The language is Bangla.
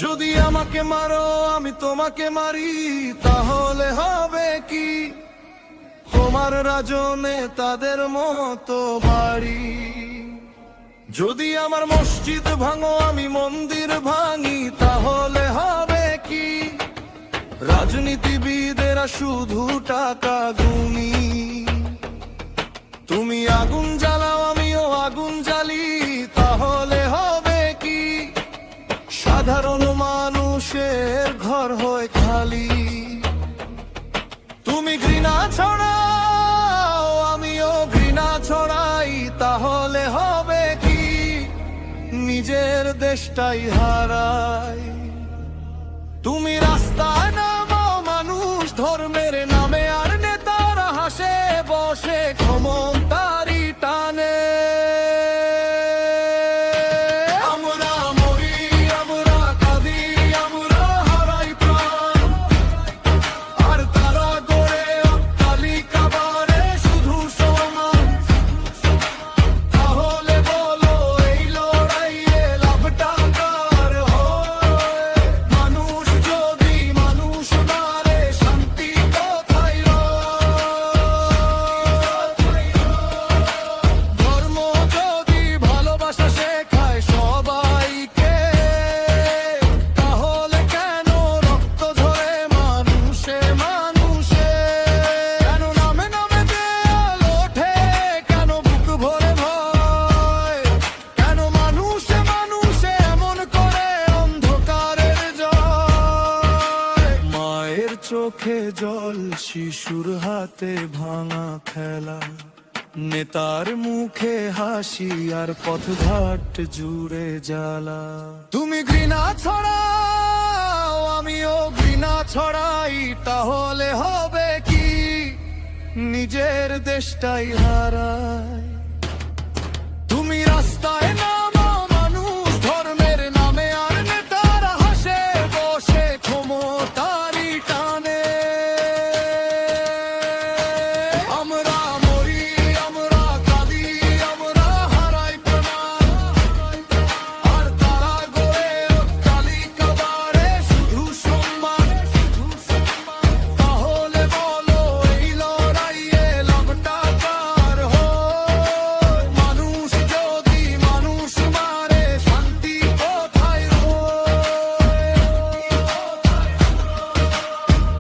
যদি আমাকে মারো আমি তোমাকে মারি তাহলে হবে কি? তোমার রাজনে তাদের মতো বাড়ি। যদি আমার মসজিদ ভাঙো আমি মন্দির ভাঙি তাহলে হবে কি? রাজনীতিবিদেরা শুধু টাকা গুনি। তুমি আগুন জ্বালাও আমিও আগুন জ্বালি তাহলে হবে কি? সাধারণ মানুষের ঘর হয় খালি। তুমি ঘৃণা ছড়াও আমিও ঘৃণা ছড়াই তাহলে হবে কি? নিজের দেশটাই হারাই। তুমি রাস্তায় নামো মানুষ ধর্মের নামে আর নেতারা হাসে বসে ক্ষমতারই টানে। আমরা মরি আমরা কাঁদি আমরা হারাই প্রাণ, আর তারা গড়ে অট্টালিকা বাড়ে শুধু সমান। তাহলে বলো এই লড়াইয়ে লাভটা কার হয়? মানুষ যদি মানুষ মারে শান্তি কোথায় রয়? ধর্ম যদি ভালোবাসা শেখায় সবাইকে তাহলে কেন রক্ত ঝরে মানুষে মানুষে? কেন নামে নামে দেয়াল ওঠে, কেন বুক ভরে ভয়? কেন মানুষে মানুষে এমন করে অন্ধকারের জয়? মায়ের চোখে জল শিশুর হাতে ভাঙা খেলা, নেতার মুখে হাসি আর পথঘাট জুড়ে জ্বালা। তুমি ঘৃণা ছড়াও আমিও ঘৃণা ছড়াই তাহলে হবে কি? নিজের দেশটাই হারাই। তুমি রাস্তায় না